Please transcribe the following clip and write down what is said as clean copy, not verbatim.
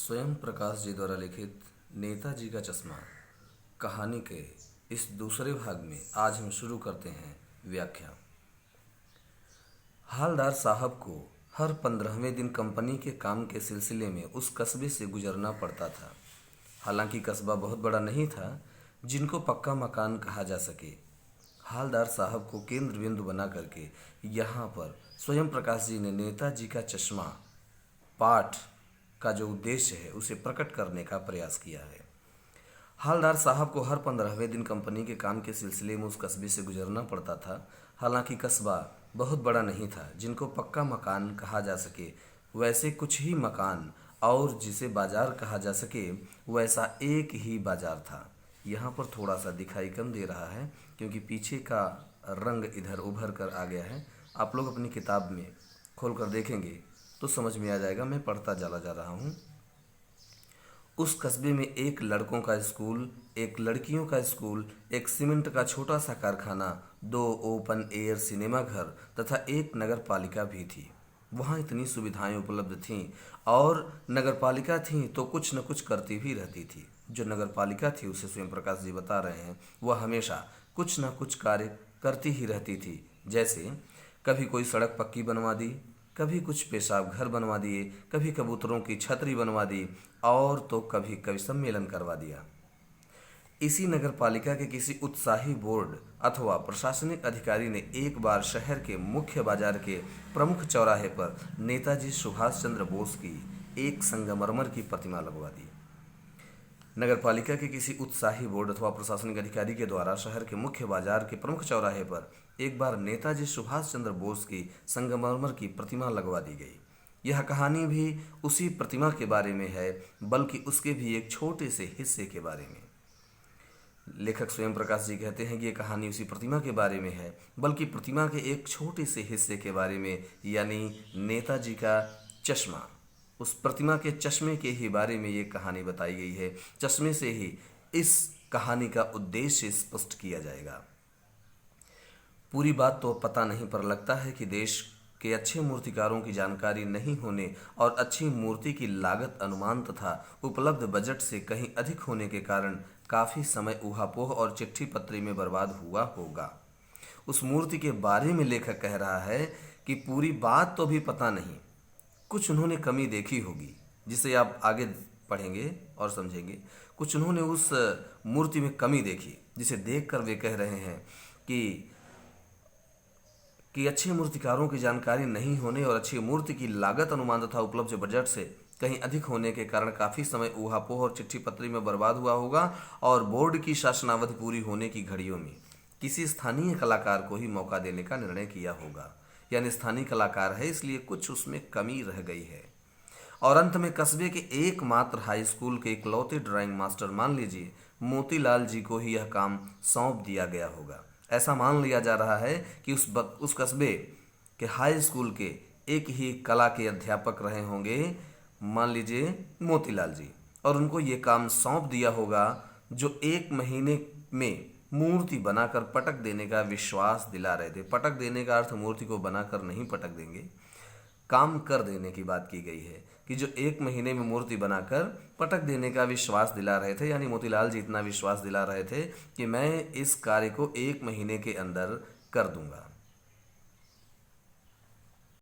स्वयं प्रकाश जी द्वारा लिखित नेताजी का चश्मा कहानी के इस दूसरे भाग में आज हम शुरू करते हैं व्याख्या। हालदार साहब को हर 15वें दिन कंपनी के काम के सिलसिले में उस कस्बे से गुजरना पड़ता था। हालांकि कस्बा बहुत बड़ा नहीं था जिनको पक्का मकान कहा जा सके। हालदार साहब को केंद्र बिंदु बना करके यहाँ पर स्वयं प्रकाश जी ने नेताजी का चश्मा पाठ का जो उद्देश्य है उसे प्रकट करने का प्रयास किया है। हालदार साहब को हर 15वें दिन कंपनी के काम के सिलसिले में उस कस्बे से गुजरना पड़ता था। हालांकि कस्बा बहुत बड़ा नहीं था जिनको पक्का मकान कहा जा सके, वैसे कुछ ही मकान और जिसे बाजार कहा जा सके वैसा एक ही बाजार था। यहाँ पर थोड़ा सा दिखाई कम दे रहा है क्योंकि पीछे का रंग इधर उभर कर आ गया है। आप लोग अपनी किताब में खोल कर देखेंगे तो समझ में आ जाएगा। मैं पढ़ता चला जा रहा हूँ। उस कस्बे में एक लड़कों का स्कूल, एक लड़कियों का स्कूल, एक सीमेंट का छोटा सा कारखाना, 2 ओपन एयर सिनेमा घर तथा एक नगर पालिका भी थी। वहाँ इतनी सुविधाएं उपलब्ध थीं और नगर पालिका थी तो कुछ न कुछ करती भी रहती थी। जो नगर पालिका थी उसे स्वयं प्रकाश जी बता रहे हैं, वह हमेशा कुछ न कुछ कार्य करती ही रहती थी। जैसे कभी कोई सड़क पक्की बनवा दी, कभी कुछ पेशाब घर बनवा दिए, कभी कबूतरों की छतरी बनवा दी और तो कभी कवि सम्मेलन करवा दिया। इसी नगर पालिका के किसी उत्साही बोर्ड अथवा प्रशासनिक अधिकारी ने एक बार शहर के मुख्य बाजार के प्रमुख चौराहे पर नेताजी सुभाष चंद्र बोस की एक संगमरमर की प्रतिमा लगवा दी। नगर पालिका के किसी उत्साही बोर्ड अथवा प्रशासनिक अधिकारी के द्वारा शहर के मुख्य बाजार के प्रमुख चौराहे पर एक बार नेताजी सुभाष चंद्र बोस की संगमरमर की प्रतिमा लगवा दी गई। यह कहानी भी उसी प्रतिमा के बारे में है, बल्कि उसके भी एक छोटे से हिस्से के बारे में। लेखक स्वयं प्रकाश जी कहते हैं कि यह कहानी उसी प्रतिमा के बारे में है, बल्कि प्रतिमा के एक छोटे से हिस्से के बारे में, यानी नेताजी का चश्मा, उस प्रतिमा के चश्मे के ही बारे में ये कहानी बताई गई है। चश्मे से ही इस कहानी का उद्देश्य स्पष्ट किया जाएगा। पूरी बात तो पता नहीं, पर लगता है कि देश के अच्छे मूर्तिकारों की जानकारी नहीं होने और अच्छी मूर्ति की लागत अनुमान तथा उपलब्ध बजट से कहीं अधिक होने के कारण काफ़ी समय ऊहापोह और चिट्ठी पत्री में बर्बाद हुआ होगा। उस मूर्ति के बारे में लेखक कह रहा है कि पूरी बात तो भी पता नहीं, कुछ उन्होंने कमी देखी होगी, जिसे आप आगे पढ़ेंगे और समझेंगे। कुछ उन्होंने उस मूर्ति में कमी देखी जिसे देखकर वे कह रहे हैं कि अच्छे मूर्तिकारों की जानकारी नहीं होने और अच्छी मूर्ति की लागत अनुमान तथा उपलब्ध बजट से कहीं अधिक होने के कारण काफ़ी समय ऊहापोह और चिट्ठी पत्री में बर्बाद हुआ होगा और बोर्ड की शासनावधि पूरी होने की घड़ियों में किसी स्थानीय कलाकार को ही मौका देने का निर्णय किया होगा। यानी स्थानीय कलाकार है इसलिए कुछ उसमें कमी रह गई है। और अंत में कस्बे के एकमात्र हाई स्कूल के इकलौते ड्राइंग मास्टर, मान लीजिए मोतीलाल जी को ही यह काम सौंप दिया गया होगा। ऐसा मान लिया जा रहा है कि उस कस्बे के हाई स्कूल के एक ही कला के अध्यापक रहे होंगे, मान लीजिए मोतीलाल जी, और उनको ये काम सौंप दिया होगा जो 1 महीने में मूर्ति बनाकर पटक देने का विश्वास दिला रहे थे। पटक देने का अर्थ मूर्ति को बनाकर नहीं पटक देंगे, काम कर देने की बात की गई है कि जो 1 महीने में मूर्ति बनाकर पटक देने का विश्वास दिला रहे थे। यानी मोतीलाल जी इतना विश्वास दिला रहे थे कि मैं इस कार्य को 1 महीने के अंदर कर दूंगा।